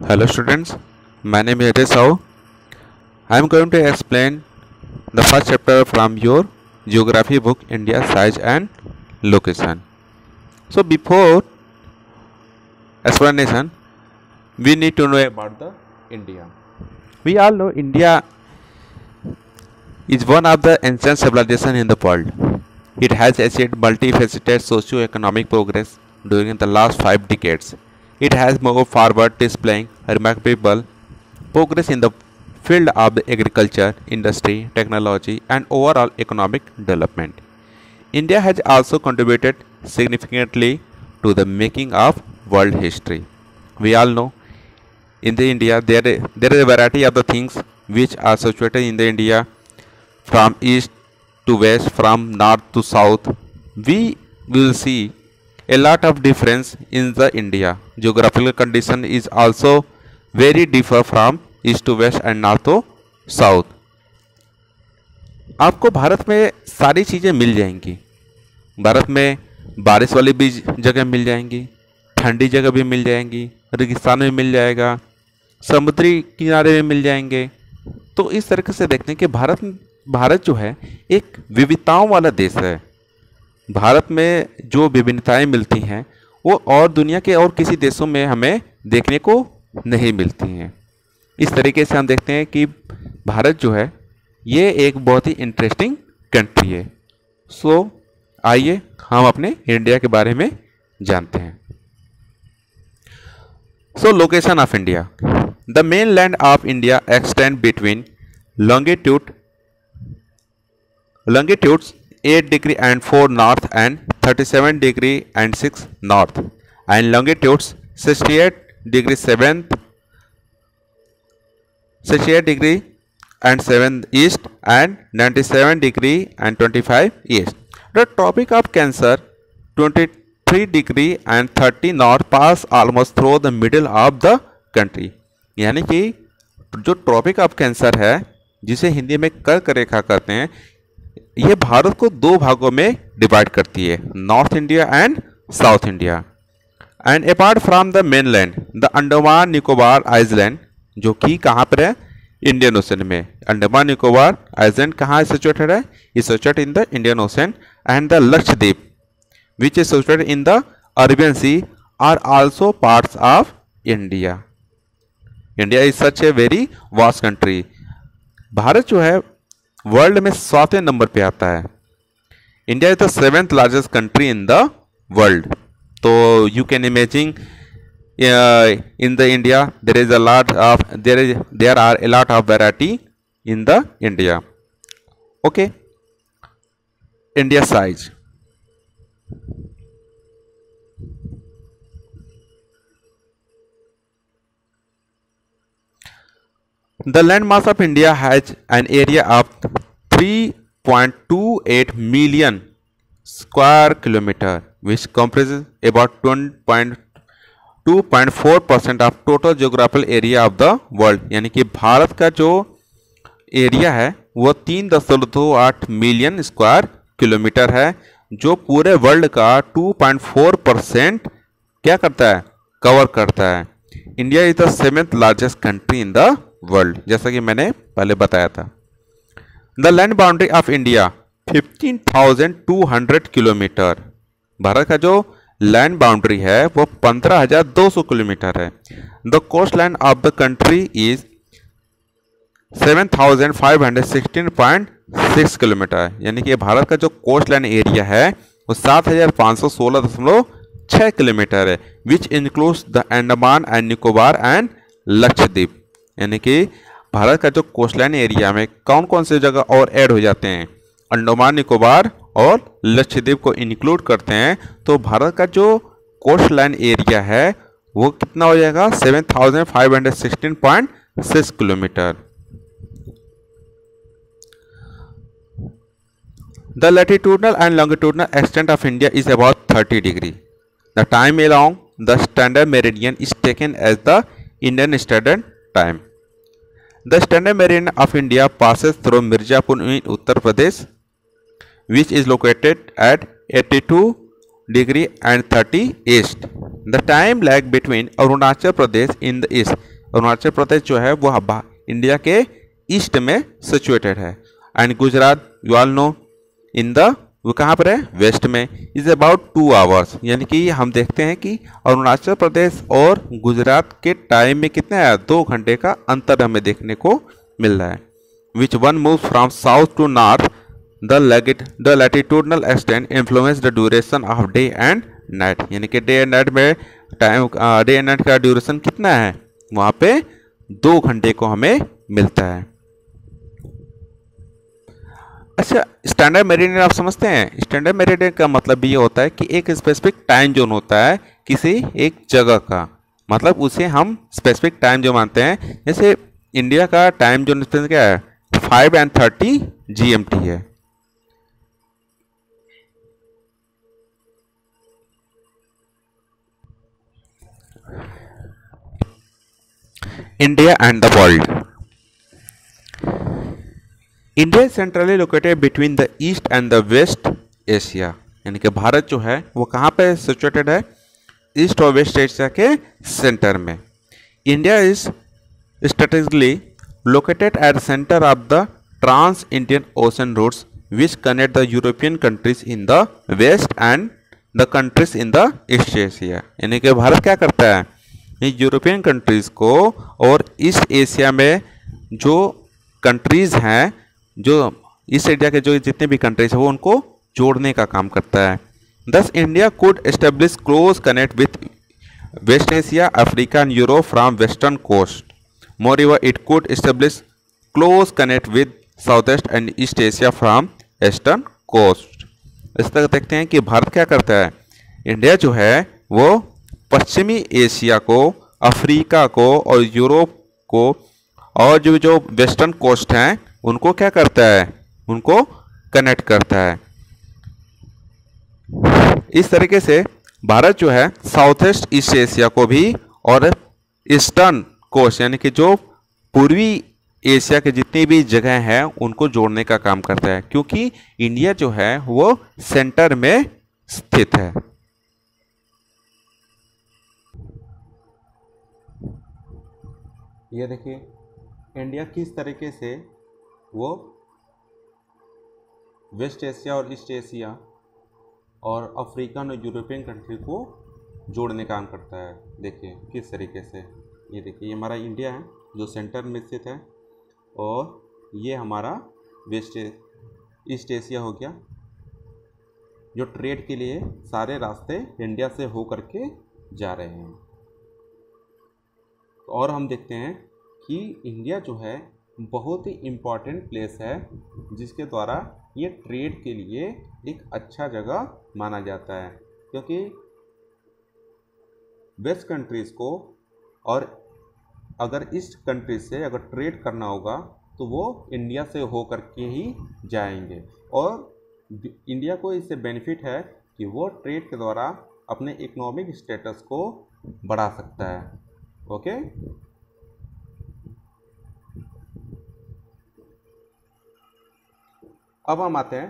Hello students, my name is Ajay Sahu. I am going to explain the first chapter from your geography book India size and location. So before explanation, we need to know about the India. We all know India is one of the ancient civilizations in the world. It has achieved multifaceted socio-economic progress during the last 5 decades. It has moved forward, displaying remarkable progress in the field of the agriculture, industry, technology, and overall economic development. India has also contributed significantly to the making of world history. We all know in the India there is a variety of the things which are situated in the India from east to west, from north to south. We will see a lot of difference in the India. Geographical condition is also very differ from east to west and north to south. आपको भारत में सारी चीज़ें मिल जाएंगी. भारत में बारिश वाली भी जगह मिल जाएंगी, ठंडी जगह भी मिल जाएंगी, रेगिस्तान में मिल जाएगा, समुद्री किनारे में मिल जाएंगे. तो इस तरीके से देखते हैं कि भारत जो है एक विविधताओं वाला देश है. भारत में जो विभिन्नताएं मिलती हैं वो और दुनिया के और किसी देशों में हमें देखने को नहीं मिलती हैं. इस तरीके से हम देखते हैं कि भारत जो है ये एक बहुत ही इंटरेस्टिंग कंट्री है. सो आइए हम अपने इंडिया के बारे में जानते हैं. सो location of India. The main land of India extend between longitudes 8 degree and 4 north and 37 degree and 6 north and longitudes 68 degree and 7 east and 97 degree and 25 east. The Tropic of Cancer 23 degree and 30 north pass almost through the middle of the country. यानी कि जो tropic of cancer है जिसे हिंदी में कर्क रेखा कहते हैं, यह भारत को दो भागों में डिवाइड करती है, north India and south India. And apart from the mainland the Andaman Nicobar island, जो कि कहाँ पर है, इंडियन ओशन में. अंडमान निकोबार आइलैंड कहाँ सिचुएटेड है, is situated in the Indian ocean. And the Lakshadweep which is situated in the Arabian sea are also parts of India. India is such a very vast country. Bharat जो है world में 7वें नंबर पे आता है. India is the 7th largest country in the world. तो you can imagine in the India there are a lot of variety in the India. Okay, India size. The landmass of India has an area of 3.28 million square kilometer, which comprises about 2.4% of total geographical area of the world. यानी कि भारत का जो area है वो 3.28 million square kilometre है, जो पूरे world का 2.4% क्या करता है, कवर करता है. India is the 7th largest country in the world, जैसा कि मैंने पहले बताया था. The land boundary of India 15,200 kilometre. Bharat का जो लैंड बाउंड्री है वो 15,200 किलोमीटर है. The coast line of the country is 7,516.6 kilometre. यानी कि भारत का जो कोस्ट लाइन एरिया है वो 7,516.6 किलोमीटर है, which includes the Andaman and Nicobar and Lakshadweep. यानी कि भारत का जो कोस्ट लाइन एरिया में कौन कौन से जगह और ऐड हो जाते हैं, अंडमान निकोबार और लक्षद्वीप को इंक्लूड करते हैं. तो भारत का जो कोस्ट लाइन एरिया है वो कितना हो जाएगा, 7,516.6 kilometre. The latitudinal and longitudinal extent of India is about 30 degree. The time along the standard meridian is taken as the Indian standard time. The standard meridian of India passes through Mirzapur in Uttar Pradesh, which is located at 82 degree and 30 east. The time lag between Arunachal Pradesh in the east. Arunachal Pradesh जो है वो India के east में situated है and Gujarat you all know in the वो कहाँ पर है वेस्ट में इज अबाउट 2 आवर्स। यानी कि हम देखते हैं कि अरुणाचल प्रदेश और गुजरात के टाइम में कितना है 2 घंटे का अंतर हमें देखने को मिल रहा है। Which one move from south to north the latitudinal extent influence the duration of day and night. यानी कि डे एंड नाइट में टाइम डे एंड नाइट का ड्यूरेशन कितना है वहाँ पे 2 घंटे को हमें मिलता है। अच्छा स्टैंडर्ड मेरिडियन आप समझते हैं। स्टैंडर्ड मेरिडियन का मतलब ये होता है कि एक स्पेसिफिक टाइम जोन होता है किसी एक जगह का, मतलब उसे हम स्पेसिफिक टाइम जो मानते हैं। जैसे इंडिया का टाइम जोन क्या है 5:30 GMT है। India and the world. India is centrally located between the east and the west Asia. यानी कि भारत जो है वो कहाँ पे सिचुएटेड है ईस्ट और वेस्ट एशिया के सेंटर में। India is strategically located at centre of the trans Indian ocean routes which connect the European countries in the west and the countries in the east Asia. यानी कि भारत क्या करता है European countries को और east Asia में जो countries हैं जो इस एरिया के जो जितने भी कंट्रीज हैं वो उनको जोड़ने का काम करता है। Thus India could establish close connect with west Asia Africa and Europe from western coast. Moreover it could establish close connect with south east and east Asia from eastern coast. इस तरह देखते हैं कि भारत क्या करता है India जो है वो पश्चिमी एशिया को अफ्रीका को और यूरोप को और जो वेस्टर्न कोस्ट हैं उनको क्या करता है उनको कनेक्ट करता है। इस तरीके से भारत जो है साउथ ईस्ट एशिया को भी और ईस्टर्न कोस्ट यानी कि जो पूर्वी एशिया के जितनी भी जगह हैं उनको जोड़ने का काम करता है, क्योंकि इंडिया जो है वो सेंटर में स्थित है। ये देखिए इंडिया किस तरीके से वो वेस्ट एशिया और ईस्ट एशिया और अफ्रीकन और यूरोपियन कंट्री को जोड़ने का काम करता है। देखिए किस तरीके से, ये देखिए ये हमारा इंडिया है जो सेंटर में स्थित है और ये हमारा ईस्ट एशिया हो गया जो ट्रेड के लिए सारे रास्ते इंडिया से हो करके जा रहे हैं। और हम देखते हैं कि इंडिया जो है बहुत ही इम्पॉर्टेंट प्लेस है जिसके द्वारा ये ट्रेड के लिए एक अच्छा जगह माना जाता है, क्योंकि वेस्ट कंट्रीज़ को और अगर ईस्ट कंट्रीज से अगर ट्रेड करना होगा तो वो इंडिया से हो करके ही जाएंगे और इंडिया को इससे बेनिफिट है कि वो ट्रेड के द्वारा अपने इकोनॉमिक स्टेटस को बढ़ा सकता है। ओके अब हम आते हैं